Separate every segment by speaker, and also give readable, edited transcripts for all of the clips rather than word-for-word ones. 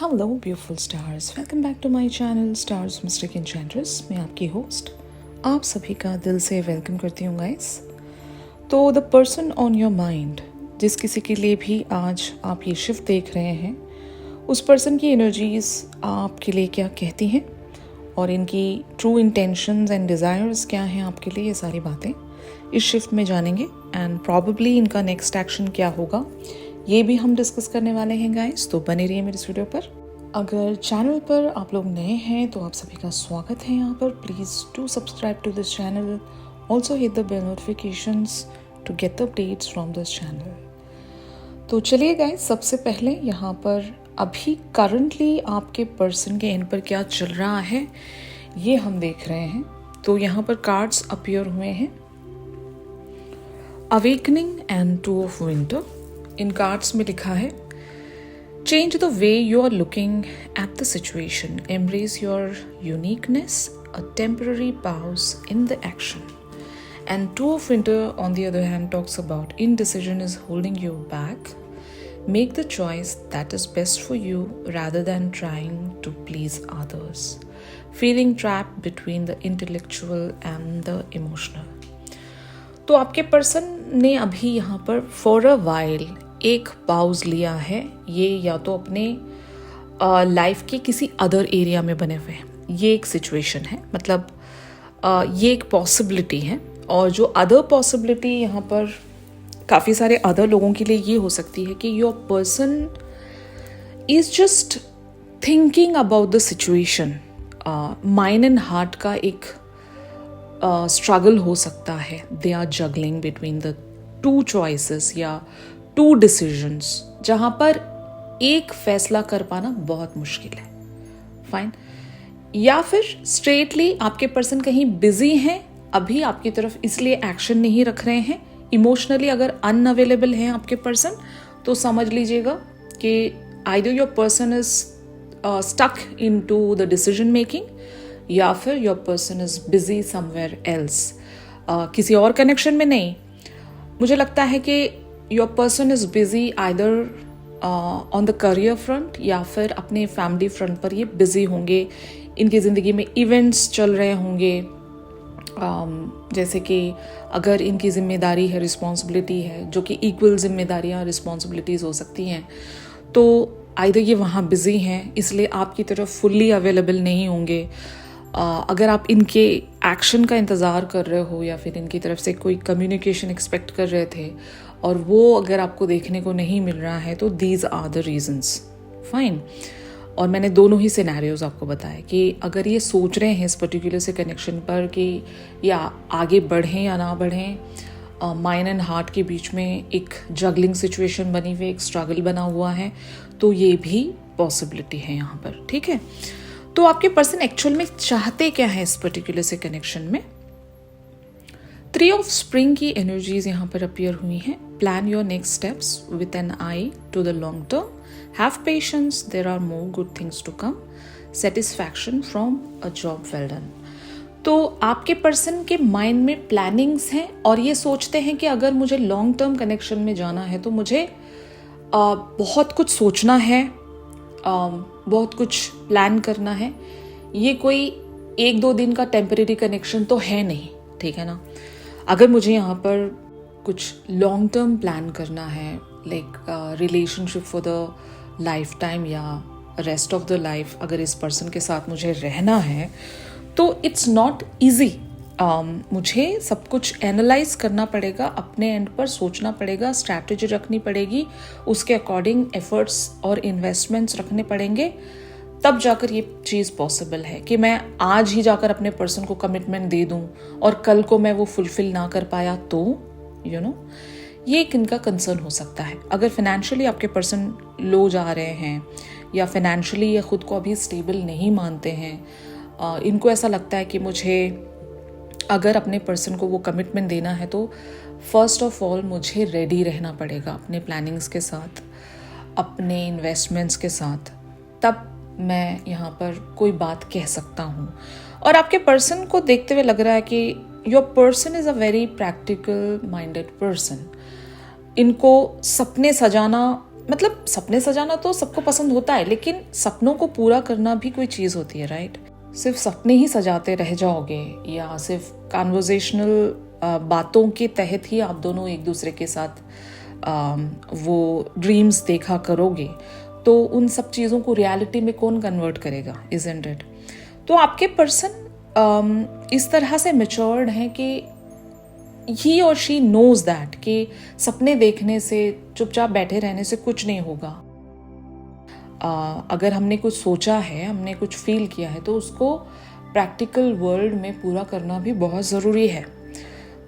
Speaker 1: Hello beautiful stars, welcome back to my channel stars mystic enchantress. मैं आपकी host आप सभी का दिल से वेलकम करती हूँ गाइस। तो the person on your mind, जिस किसी के लिए भी आज आप ये शिफ्ट देख रहे हैं, उस पर्सन की एनर्जीज आपके लिए क्या कहती हैं और इनकी ट्रू इंटेंशंस एंड डिज़ायर्स क्या हैं आपके लिए, ये सारी बातें इस शिफ्ट में जानेंगे। एंड प्रॉबेबली इनका नेक्स्ट एक्शन क्या होगा ये भी हम डिस्कस करने वाले हैं गाइस, तो बने रहिए मेरे इस वीडियो पर। अगर चैनल पर आप लोग नए हैं तो आप सभी का स्वागत है यहाँ पर। Please do subscribe to this channel, also hit the bell notifications to get the updates from this channel. तो चलिए गाइस, सबसे पहले यहाँ पर अभी करंटली आपके पर्सन के एंड पर क्या चल रहा है ये हम देख रहे हैं। तो यहाँ पर कार्ड्स अपीयर हुए हैं, awakening and two of winter. इन कार्ड्स में लिखा है, change the way you are looking at the situation, embrace your uniqueness, a temporary pause in the action. And two of winter on the other hand talks about indecision is holding you back. Make the choice that is best for you rather than trying to please others. Feeling trapped between the intellectual and the emotional. तो आपके person ने अभी यहाँ पर for a while एक pause लिया है। ये या तो अपने लाइफ के किसी अदर एरिया में बने हुए हैं, ये एक सिचुएशन है, मतलब ये एक पॉसिबिलिटी है। और जो अदर पॉसिबिलिटी यहाँ पर काफ़ी सारे अदर लोगों के लिए ये हो सकती है कि your person is just thinking about the situation. Mind and heart का एक स्ट्रगल हो सकता है। They are juggling between the two choices या टू डिसीजंस, जहाँ पर एक फैसला कर पाना बहुत मुश्किल है। फाइन। या फिर स्ट्रेटली आपके पर्सन कहीं बिजी हैं, अभी आपकी तरफ इसलिए एक्शन नहीं रख रहे हैं। इमोशनली अगर अनअवेलेबल हैं आपके पर्सन तो समझ लीजिएगा कि either your person is stuck into the decision making या फिर your person is busy somewhere else, किसी और कनेक्शन में नहीं। मुझे लगता है कि your person is busy either on the career front या फिर अपने फैमिली फ्रंट पर ये बिजी होंगे। इनकी ज़िंदगी में इवेंट्स चल रहे होंगे, जैसे कि अगर इनकी जिम्मेदारी है, रिस्पॉन्सिबिलिटी है, जो कि इक्वल जिम्मेदारियाँ रिस्पॉन्सिबिलिटीज़ हो सकती हैं, तो आइदर ये वहाँ बिजी हैं इसलिए आपकी तरफ फुल्ली अवेलेबल नहीं होंगे। अगर आप इनके एक्शन का इंतज़ार कर रहे हो या फिर इनकी तरफ से कोई कम्युनिकेशन एक्सपेक्ट कर रहे थे और वो अगर आपको देखने को नहीं मिल रहा है, तो these are the reasons. Fine. और मैंने दोनों ही सिनेरियोज आपको बताया कि अगर ये सोच रहे हैं इस पर्टिकुलर से कनेक्शन पर कि या आगे बढ़ें या ना बढ़ें, माइंड एंड हार्ट के बीच में एक जगलिंग सिचुएशन बनी हुई, एक स्ट्रगल बना हुआ है, तो ये भी पॉसिबिलिटी है यहाँ पर। ठीक है। तो आपके पर्सन एक्चुअल में चाहते क्या है इस पर्टिकुलर से कनेक्शन में। 3 ऑफ स्प्रिंग की एनर्जीज यहाँ पर अपीयर हुई हैं। Plan your next steps with an eye to the long term, have patience, there are more good things to come, satisfaction from a job well done. तो आपके person के mind में plannings हैं और ये सोचते हैं कि अगर मुझे लॉन्ग टर्म कनेक्शन में जाना है तो मुझे बहुत कुछ सोचना है, बहुत कुछ प्लान करना है। ये कोई 1-2 दिन का टेम्परेरी कनेक्शन तो है नहीं, ठीक है ना। अगर मुझे यहाँ पर कुछ लॉन्ग टर्म प्लान करना है, like relationship for the life time या रेस्ट ऑफ द लाइफ, अगर इस पर्सन के साथ मुझे रहना है तो इट्स नॉट ईजी। मुझे सब कुछ एनालाइज करना पड़ेगा, अपने एंड पर सोचना पड़ेगा, स्ट्रैटेजी रखनी पड़ेगी, उसके अकॉर्डिंग एफर्ट्स और इन्वेस्टमेंट्स रखने पड़ेंगे, तब जाकर ये चीज़ पॉसिबल है कि मैं आज ही जाकर अपने पर्सन को कमिटमेंट दे दूं और कल को मैं वो फुलफिल ना कर पाया तो ये एक इनका कंसर्न हो सकता है। अगर फाइनेंशियली आपके पर्सन लो जा रहे हैं या फाइनेंशियली ये खुद को अभी स्टेबल नहीं मानते हैं, इनको ऐसा लगता है कि मुझे अगर अपने पर्सन को वो कमिटमेंट देना है तो फर्स्ट ऑफ ऑल मुझे रेडी रहना पड़ेगा अपने प्लानिंग्स के साथ, अपने इन्वेस्टमेंट्स के साथ, तब मैं यहाँ पर कोई बात कह सकता हूँ। और आपके पर्सन को देखते हुए लग रहा है कि your person is a very practical minded person. इनको सपने सजाना मतलब सपने सजाना तो सबको पसंद होता है, लेकिन सपनों को पूरा करना भी कोई चीज़ होती है, राइट? सिर्फ सपने ही सजाते रह जाओगे या सिर्फ कॉन्वर्जेशनल बातों के तहत ही आप दोनों एक दूसरे के साथ वो ड्रीम्स देखा करोगे, तो उन सब चीज़ों को रियलिटी में कौन कन्वर्ट करेगा, इजंट इट? तो आपके पर्सन इस तरह से मैच्योर्ड हैं कि ही और शी नोज दैट कि सपने देखने से, चुपचाप बैठे रहने से कुछ नहीं होगा। अगर हमने कुछ सोचा है, हमने कुछ फील किया है, तो उसको प्रैक्टिकल वर्ल्ड में पूरा करना भी बहुत ज़रूरी है।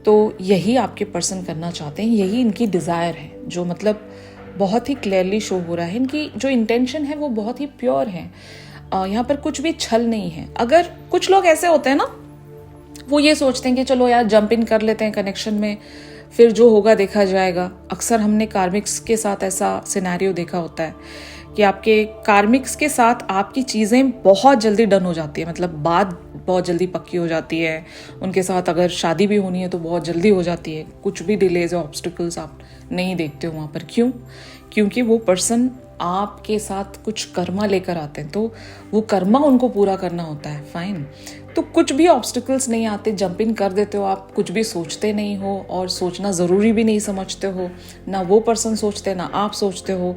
Speaker 1: तो यही आपके पर्सन करना चाहते हैं, यही इनकी डिज़ायर है, जो मतलब बहुत ही क्लियरली शो हो रहा है। इनकी जो इंटेंशन है वो बहुत ही प्योर है, यहाँ पर कुछ भी छल नहीं है। अगर कुछ लोग ऐसे होते हैं ना, वो ये सोचते हैं कि चलो यार जंप इन कर लेते हैं कनेक्शन में, फिर जो होगा देखा जाएगा। अक्सर हमने कार्मिक्स के साथ ऐसा सिनेरियो देखा होता है कि आपके कार्मिक्स के साथ आपकी चीज़ें बहुत जल्दी डन हो जाती है, मतलब बात बहुत जल्दी पक्की हो जाती है। उनके साथ अगर शादी भी होनी है तो बहुत जल्दी हो जाती है। कुछ भी डिलेज और ऑब्स्टिकल्स आप नहीं देखते हो वहाँ पर। क्यों? क्योंकि वो पर्सन आपके साथ कुछ कर्मा लेकर आते हैं, तो वो कर्मा उनको पूरा करना होता है। फाइन, तो कुछ भी ऑब्स्टिकल्स नहीं आते, जंप इन कर देते हो आप, कुछ भी सोचते नहीं हो और सोचना ज़रूरी भी नहीं समझते हो, ना वो पर्सन सोचते ना आप सोचते हो।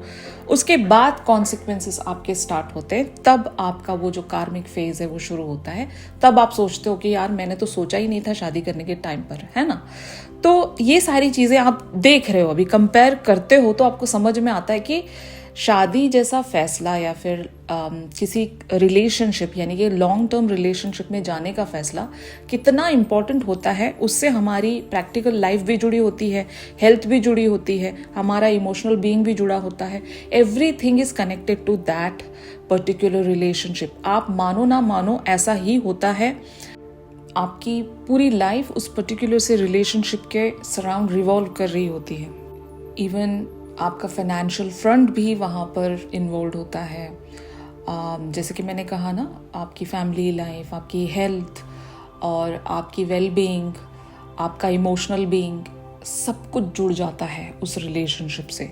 Speaker 1: उसके बाद कॉन्सिक्वेंसेस आपके स्टार्ट होते हैं, तब आपका वो जो कार्मिक फेज है वो शुरू होता है। तब आप सोचते हो कि यार मैंने तो सोचा ही नहीं था शादी करने के टाइम पर, है ना? तो ये सारी चीज़ें आप देख रहे हो, अभी कंपेयर करते हो तो आपको समझ में आता है कि शादी जैसा फैसला या फिर किसी रिलेशनशिप यानी कि लॉन्ग टर्म रिलेशनशिप में जाने का फैसला कितना इम्पॉर्टेंट होता है। उससे हमारी प्रैक्टिकल लाइफ भी जुड़ी होती है, हेल्थ भी जुड़ी होती है, हमारा इमोशनल बीइंग भी जुड़ा होता है। Everything is connected to that particular relationship. आप मानो ना मानो ऐसा ही होता है। आपकी पूरी लाइफ उस पर्टिकुलर से रिलेशनशिप के सराउंड रिवॉल्व कर रही होती है। इवन आपका फाइनेंशियल फ्रंट भी वहाँ पर इन्वॉल्व होता है। जैसे कि मैंने कहा ना, आपकी फैमिली लाइफ, आपकी हेल्थ और आपकी वेल बीइंग, आपका इमोशनल बीइंग, सब कुछ जुड़ जाता है उस रिलेशनशिप से।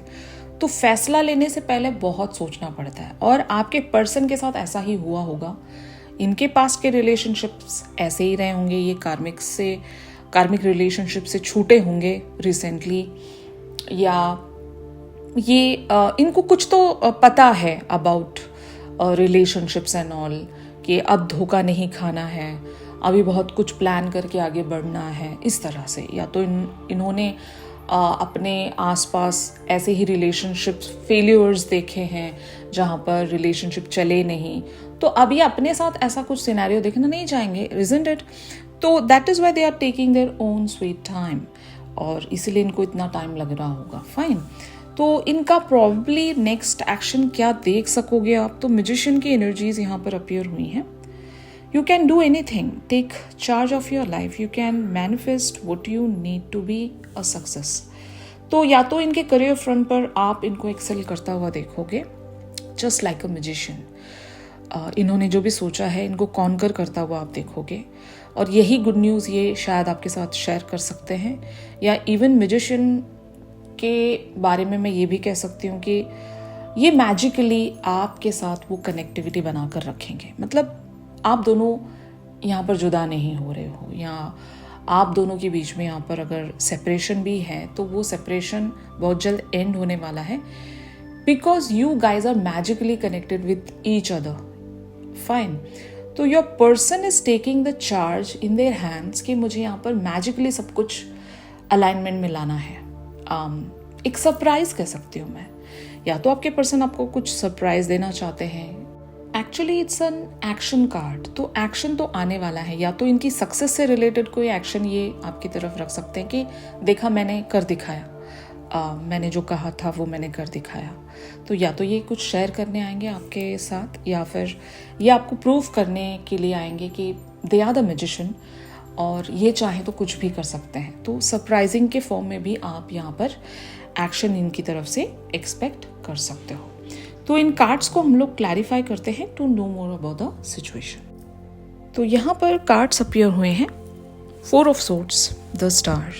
Speaker 1: तो फैसला लेने से पहले बहुत सोचना पड़ता है। और आपके पर्सन के साथ ऐसा ही हुआ होगा। इनके पास के रिलेशनशिप्स ऐसे ही रहे होंगे, ये कार्मिक रिलेशनशिप से छूटे होंगे रिसेंटली, या ये इनको कुछ तो पता है अबाउट रिलेशनशिप्स एंड ऑल, कि अब धोखा नहीं खाना है, अभी बहुत कुछ प्लान करके आगे बढ़ना है, इस तरह से। या तो इन्होंने अपने आसपास ऐसे ही रिलेशनशिप्स फेलियर्स देखे हैं जहाँ पर रिलेशनशिप चले नहीं, तो अब ये अपने साथ ऐसा कुछ सिनेरियो देखना नहीं चाहेंगे, isn't it? तो that is why they are taking their own sweet time, और इसीलिए इनको इतना टाइम लग रहा होगा। फाइन, तो इनका प्रॉब्ली नेक्स्ट एक्शन क्या देख सकोगे आप? तो मैजिशियन की एनर्जीज यहाँ पर अपीयर हुई हैं। You can do anything, take charge of your life, you can manifest what you need to be a success. तो या तो इनके करियर फ्रंट पर आप इनको एक्सेल करता हुआ देखोगे, जस्ट लाइक अ मैजिशियन। इन्होंने जो भी सोचा है इनको कॉन्कर करता हुआ आप देखोगे, और यही गुड न्यूज़ ये शायद आपके साथ शेयर कर सकते हैं। या इवन मैजिशियन के बारे में मैं ये भी कह सकती हूँ कि ये मैजिकली आपके साथ वो कनेक्टिविटी बनाकर रखेंगे। मतलब आप दोनों यहाँ पर जुदा नहीं हो रहे हो, या आप दोनों के बीच में यहाँ पर अगर सेपरेशन भी है तो वो सेपरेशन बहुत जल्द एंड होने वाला है, because you guys are magically connected with each other. Fine, तो your person is taking the charge in their hands कि मुझे यहाँ पर मैजिकली सब कुछ अलाइनमेंट में लाना है। एक सरप्राइज कह सकती हूँ मैं, या तो आपके पर्सन आपको कुछ सरप्राइज देना चाहते हैं। Actually it's an action card, तो एक्शन तो आने वाला है। या तो इनकी सक्सेस से रिलेटेड कोई एक्शन ये आपकी तरफ रख सकते हैं कि देखा मैंने कर दिखाया, मैंने जो कहा था वो मैंने कर दिखाया। तो या तो ये कुछ शेयर करने आएंगे आपके साथ, या फिर ये आपको प्रूव करने के लिए आएंगे कि दे आर द मैजिशियन, और ये चाहे तो कुछ भी कर सकते हैं। तो सरप्राइजिंग के फॉर्म में भी आप यहाँ पर एक्शन इनकी तरफ से एक्सपेक्ट कर सकते हो। तो इन कार्ड्स को हम लोग क्लैरिफाई करते हैं to know more about the situation. तो यहाँ पर कार्ड्स अपीयर हुए हैं, 4 of swords, the star,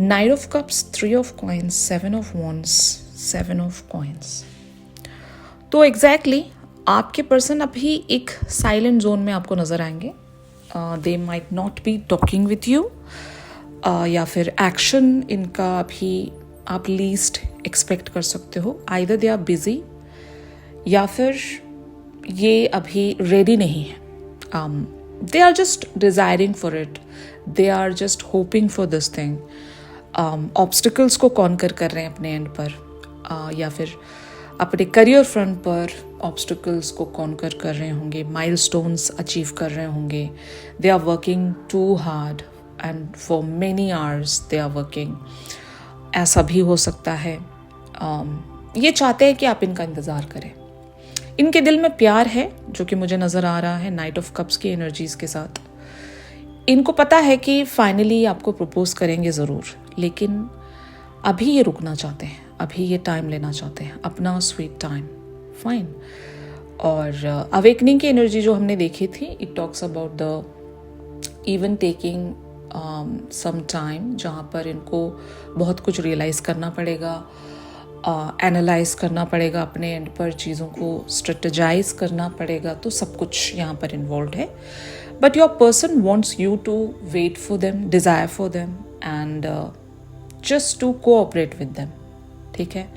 Speaker 1: 9 of cups, 3 of coins, 7 of wands, 7 of coins. तो एग्जैक्टली आपके पर्सन अभी एक साइलेंट जोन में आपको नज़र आएंगे। They might not be talking with you, या फिर एक्शन इनका अभी आप लीस्ट एक्सपेक्ट कर सकते हो। आइदर दे आर बिजी या फिर ये अभी रेडी नहीं है। They are just desiring for it, they are just hoping for this thing. Obstacles को कॉन्कर कर रहे हैं अपने एंड पर, या फिर अपने करियर फ्रंट पर ऑब्स्टिकल्स को कॉन्कर कर रहे होंगे, माइलस्टोन्स अचीव कर रहे होंगे। They are working too hard and for many hours they are working. ऐसा भी हो सकता है ये चाहते हैं कि आप इनका इंतज़ार करें। इनके दिल में प्यार है जो कि मुझे नज़र आ रहा है नाइट ऑफ कप्स की एनर्जीज के साथ। इनको पता है कि फाइनली आपको प्रपोज करेंगे ज़रूर, लेकिन अभी ये रुकना चाहते हैं, अभी ये टाइम लेना चाहते हैं, अपना स्वीट टाइम। फाइन। और अवेकनिंग की एनर्जी जो हमने देखी थी, it talks about the even taking some time, जहाँ पर इनको बहुत कुछ रियलाइज़ करना पड़ेगा, एनालाइज करना पड़ेगा, अपने एंड पर चीज़ों को स्ट्रेटजाइज करना पड़ेगा। तो सब कुछ यहाँ पर इन्वॉल्व है। But your person wants you to wait for them, desire for them and just to cooperate with them. ठीक है,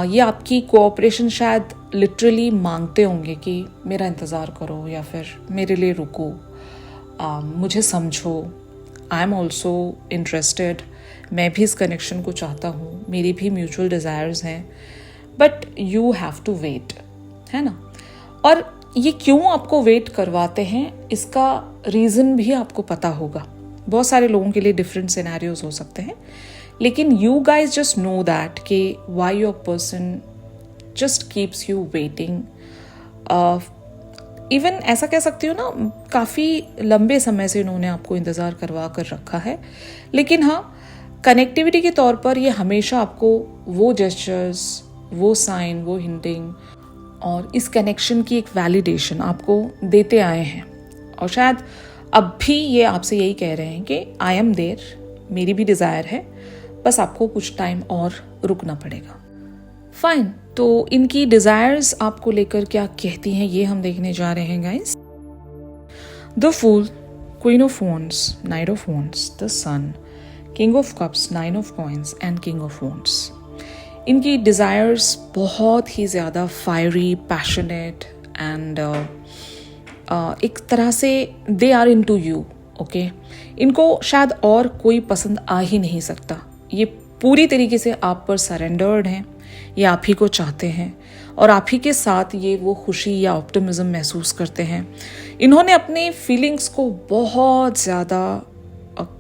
Speaker 1: ये आपकी कोऑपरेशन शायद लिटरली मांगते होंगे कि मेरा इंतज़ार करो या फिर मेरे लिए रुको, मुझे समझो, आई एम ऑल्सो इंटरेस्टेड, मैं भी इस कनेक्शन को चाहता हूँ, मेरी भी म्यूचुअल डिज़ायर्स हैं, but you have to wait, है ना। और ये क्यों आपको वेट करवाते हैं, इसका रीज़न भी आपको पता होगा। बहुत सारे लोगों के लिए डिफरेंट सिनेरियोज हो सकते हैं, लेकिन you guys just know that कि why your person just keeps you waiting. Even ऐसा कह सकती हूँ ना, काफ़ी लंबे समय से इन्होंने आपको इंतज़ार करवा कर रखा है। लेकिन हाँ, कनेक्टिविटी के तौर पर ये हमेशा आपको वो जेस्चर्स, वो साइन, वो हिंटिंग और इस कनेक्शन की एक वैलिडेशन आपको देते आए हैं। और शायद अब भी ये आपसे यही कह रहे हैं कि आई एम देयर, मेरी भी डिज़ायर है, बस आपको कुछ टाइम और रुकना पड़ेगा। फाइन। तो इनकी डिज़ायर्स आपको लेकर क्या कहती हैं, ये हम देखने जा रहे हैं guys. The fool, queen of wands, knight of wands, the sun, king of cups, nine of coins and king of wands. इनकी डिज़ायर्स बहुत ही ज़्यादा फायरी, पैशनेट एंड एक तरह से they are into you. Okay, इनको शायद और कोई पसंद आ ही नहीं सकता। ये पूरी तरीके से आप पर सरेंडर्ड हैं, ये आप ही को चाहते हैं और आप ही के साथ ये वो खुशी या ऑप्टिमिज्म महसूस करते हैं। इन्होंने अपने फीलिंग्स को बहुत ज़्यादा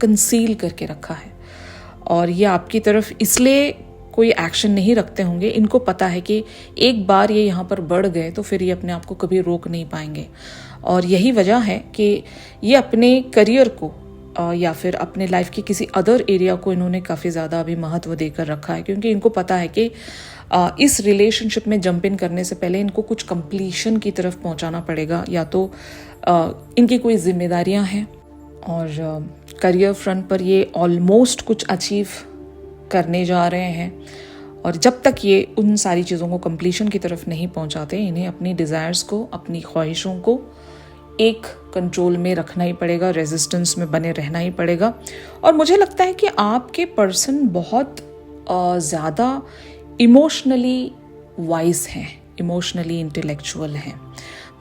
Speaker 1: कंसील करके रखा है और ये आपकी तरफ इसलिए कोई एक्शन नहीं रखते होंगे। इनको पता है कि एक बार ये यहाँ पर बढ़ गए तो फिर ये अपने आप को कभी रोक नहीं पाएंगे। और यही वजह है कि ये अपने करियर को या फिर अपने लाइफ की किसी अदर एरिया को इन्होंने काफ़ी ज़्यादा अभी महत्व देकर रखा है, क्योंकि इनको पता है कि इस रिलेशनशिप में जंप इन करने से पहले इनको कुछ कंप्लीशन की तरफ पहुंचाना पड़ेगा। या तो इनकी कोई जिम्मेदारियां हैं और करियर फ्रंट पर ये ऑलमोस्ट कुछ अचीव करने जा रहे हैं, और जब तक ये उन सारी चीज़ों को कंप्लीशन की तरफ नहीं पहुंचाते, इन्हें अपनी डिज़ायर्स को, अपनी ख्वाहिशों को एक कंट्रोल में रखना ही पड़ेगा, रेजिस्टेंस में बने रहना ही पड़ेगा। और मुझे लगता है कि आपके पर्सन बहुत ज़्यादा इमोशनली वाइज हैं, इमोशनली इंटेलेक्चुअल हैं।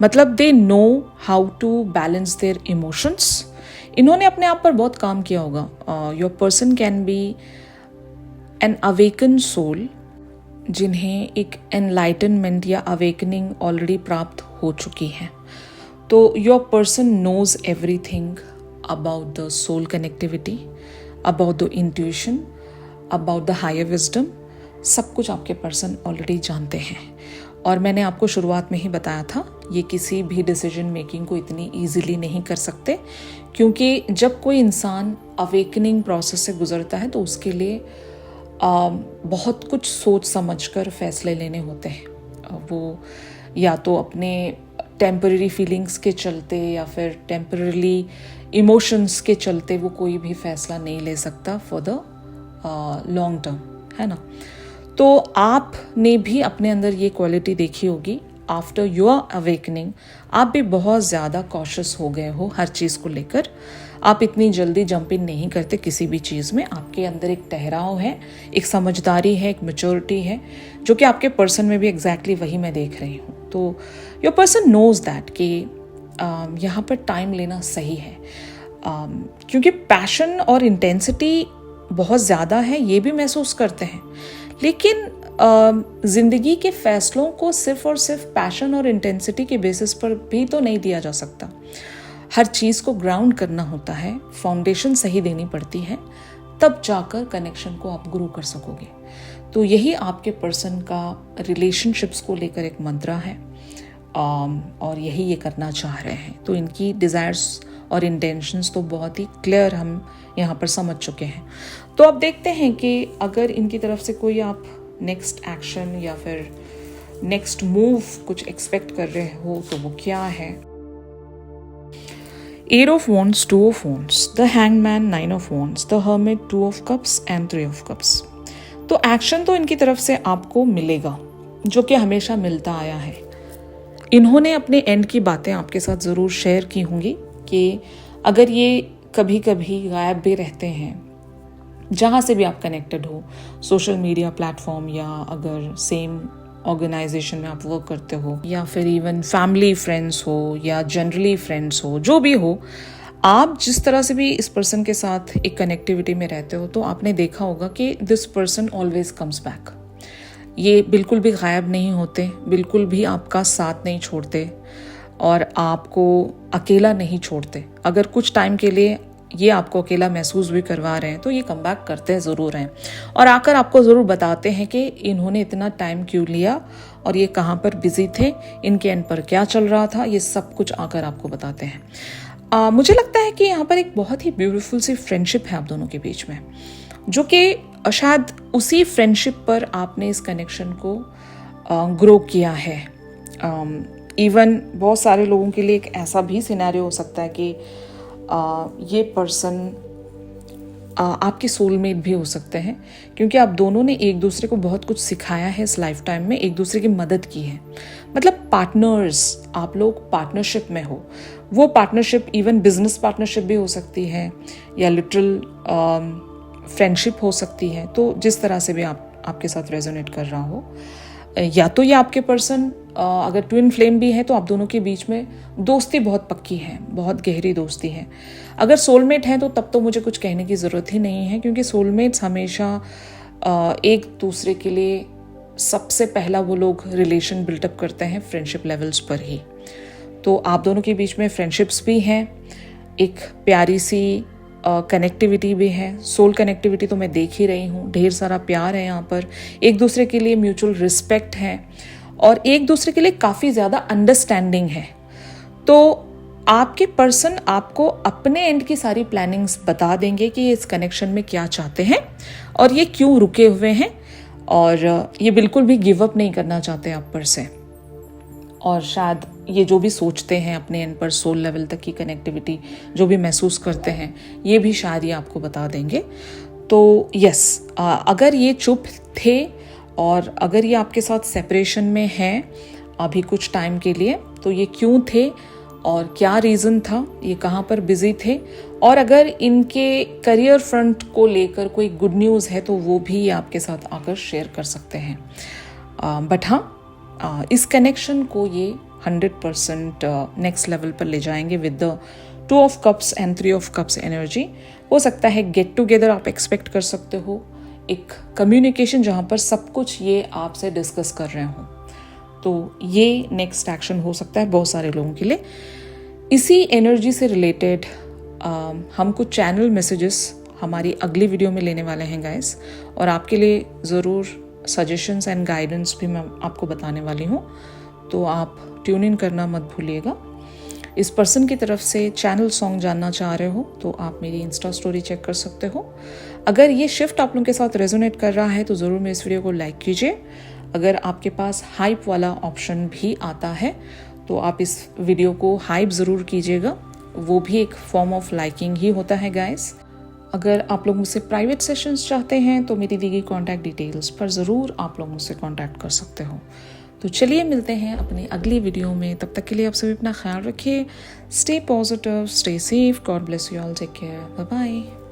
Speaker 1: मतलब they know how to balance their emotions. इन्होंने अपने आप पर बहुत काम किया होगा। Your person can be an awaken soul, जिन्हें एक एनलाइटनमेंट या अवेकनिंग ऑलरेडी प्राप्त हो चुकी है। तो your person knows everything about the soul connectivity, about the intuition, about the higher wisdom. सब कुछ आपके पर्सन ऑलरेडी जानते हैं। और मैंने आपको शुरुआत में ही बताया था, ये किसी भी डिसीजन मेकिंग को इतनी ईजिली नहीं कर सकते, क्योंकि जब कोई इंसान अवेकनिंग प्रोसेस से गुजरता है तो उसके लिए बहुत कुछ सोच समझकर फैसले लेने होते हैं। वो या तो अपने टेम्पररी फीलिंग्स के चलते या फिर टेम्पररी इमोशंस के चलते वो कोई भी फैसला नहीं ले सकता फॉर द लॉन्ग टर्म, है ना। तो आपने भी अपने अंदर ये क्वालिटी देखी होगी, आफ्टर योर अवेकनिंग आप भी बहुत ज़्यादा कॉशियस हो गए हो हर चीज़ को लेकर। आप इतनी जल्दी जंप इन नहीं करते किसी भी चीज़ में। आपके अंदर एक ठहराव है, एक समझदारी है, एक मैच्योरिटी है, जो कि आपके पर्सन में भी एग्जैक्टली वही मैं देख रही हूँ। तो योर पर्सन नोज दैट कि यहाँ पर टाइम लेना सही है, क्योंकि पैशन और इंटेंसिटी बहुत ज़्यादा है, ये भी महसूस करते हैं। लेकिन ज़िंदगी के फैसलों को सिर्फ और सिर्फ पैशन और इंटेंसिटी के बेसिस पर भी तो नहीं दिया जा सकता। हर चीज़ को ग्राउंड करना होता है, फाउंडेशन सही देनी पड़ती है, तब जाकर कनेक्शन को आप ग्रो कर सकोगे। तो यही आपके पर्सन का रिलेशनशिप्स को लेकर एक मंत्रा है, और यही ये करना चाह रहे हैं। तो इनकी डिज़ायर्स और इंटेंशंस तो बहुत ही क्लियर हम यहाँ पर समझ चुके हैं। तो अब देखते हैं कि अगर इनकी तरफ से कोई आप नेक्स्ट एक्शन या फिर नेक्स्ट मूव कुछ एक्सपेक्ट कर रहे हो तो वो क्या है। 8 of Wands, 2 of Wands, the Hangman, 9 of Wands, the Hermit, 2 of Cups and 3 of Cups। तो एक्शन तो इनकी तरफ से आपको मिलेगा, जो कि हमेशा मिलता आया है। इन्होंने अपने एंड की बातें आपके साथ ज़रूर शेयर की होंगी कि अगर ये कभी कभी गायब भी रहते हैं, जहाँ से भी आप कनेक्टेड हो, सोशल मीडिया प्लेटफॉर्म या अगर सेम ऑर्गेनाइजेशन में आप वर्क करते हो या फिर इवन फैमिली फ्रेंड्स हो या जनरली फ्रेंड्स हो, जो भी हो, आप जिस तरह से भी इस पर्सन के साथ एक कनेक्टिविटी में रहते हो तो आपने देखा होगा कि this person always comes back. ये बिल्कुल भी गायब नहीं होते, बिल्कुल भी आपका साथ नहीं छोड़ते और आपको अकेला नहीं छोड़ते। अगर कुछ टाइम के लिए ये आपको अकेला महसूस भी करवा रहे हैं तो ये कम बैक करते ज़रूर हैं और आकर आपको ज़रूर बताते हैं कि इन्होंने इतना टाइम क्यों लिया और ये कहाँ पर बिजी थे, इनके एंड पर क्या चल रहा था, ये सब कुछ आकर आपको बताते हैं। मुझे लगता है कि यहाँ पर एक बहुत ही ब्यूटीफुल सी फ्रेंडशिप है आप दोनों के बीच में, जो कि शायद उसी फ्रेंडशिप पर आपने इस कनेक्शन को ग्रो किया है। इवन बहुत सारे लोगों के लिए एक ऐसा भी सिनेरियो हो सकता है कि ये पर्सन आपके सोलमेट भी हो सकते हैं, क्योंकि आप दोनों ने एक दूसरे को बहुत कुछ सिखाया है इस लाइफ टाइम में, एक दूसरे की मदद की है। मतलब पार्टनर्स, आप लोग पार्टनरशिप में हो। वो पार्टनरशिप इवन बिजनेस पार्टनरशिप भी हो सकती है या लिटरल फ्रेंडशिप हो सकती है। तो जिस तरह से भी आपके साथ रेजोनेट कर रहा हो, या तो ये आपके पर्सन अगर ट्विन फ्लेम भी है तो आप दोनों के बीच में दोस्ती बहुत पक्की है, बहुत गहरी दोस्ती है। अगर सोलमेट है तो तब तो मुझे कुछ कहने की ज़रूरत ही नहीं है, क्योंकि सोलमेट्स हमेशा एक दूसरे के लिए सबसे पहला वो लोग रिलेशन बिल्टअप करते हैं फ्रेंडशिप लेवल्स पर ही। तो आप दोनों के बीच में फ्रेंडशिप्स भी हैं, एक प्यारी सी कनेक्टिविटी भी है। सोल कनेक्टिविटी तो मैं देख ही रही हूँ, ढेर सारा प्यार है यहाँ पर, एक दूसरे के लिए म्यूचुअल रिस्पेक्ट है और एक दूसरे के लिए काफ़ी ज़्यादा अंडरस्टैंडिंग है। तो आपके पर्सन आपको अपने एंड की सारी प्लानिंग्स बता देंगे कि ये इस कनेक्शन में क्या चाहते हैं और ये क्यों रुके हुए हैं, और ये बिल्कुल भी गिव अप नहीं करना चाहते आप पर से। और शायद ये जो भी सोचते हैं अपने एंड पर, सोल लेवल तक की कनेक्टिविटी जो भी महसूस करते हैं, ये भी शायद ये आपको बता देंगे। तो यस, अगर ये चुप थे और अगर ये आपके साथ सेपरेशन में हैं अभी कुछ टाइम के लिए, तो ये क्यों थे और क्या रीज़न था, ये कहाँ पर बिजी थे, और अगर इनके करियर फ्रंट को लेकर कोई गुड न्यूज़ है तो वो भी ये आपके साथ आकर शेयर कर सकते हैं। बट हाँ, इस कनेक्शन को ये 100% नेक्स्ट लेवल पर ले जाएंगे with the 2 of Cups and 3 of Cups energy. हो सकता है गेट टुगेदर आप एक्सपेक्ट कर सकते हो, एक कम्युनिकेशन जहाँ पर सब कुछ ये आपसे डिस्कस कर रहे हो। तो ये नेक्स्ट एक्शन हो सकता है बहुत सारे लोगों के लिए। इसी एनर्जी से रिलेटेड हम कुछ चैनल मैसेजेस हमारी अगली वीडियो में लेने वाले हैं गाइस, और आपके लिए ज़रूर सजेशंस एंड गाइडेंस भी मैं आपको बताने वाली हूँ। तो आप ट्यून इन करना मत भूलिएगा। इस पर्सन की तरफ से चैनल सॉन्ग जानना चाह रहे हो तो आप मेरी इंस्टा स्टोरी चेक कर सकते हो। अगर ये शिफ्ट आप लोगों के साथ रेजोनेट कर रहा है तो ज़रूर मेरे इस वीडियो को लाइक कीजिए। अगर आपके पास हाइप वाला ऑप्शन भी आता है तो आप इस वीडियो को हाइप ज़रूर कीजिएगा, वो भी एक फॉर्म ऑफ लाइकिंग ही होता है गाइस। अगर आप लोग मुझसे प्राइवेट सेशंस चाहते हैं तो मेरी दी गई कॉन्टैक्ट डिटेल्स पर ज़रूर आप लोग मुझसे कॉन्टैक्ट कर सकते हो। तो चलिए मिलते हैं अपनी अगली वीडियो में। तब तक के लिए आप सभी अपना ख्याल रखिए। Stay positive, stay safe, God bless you all, take care, bye bye.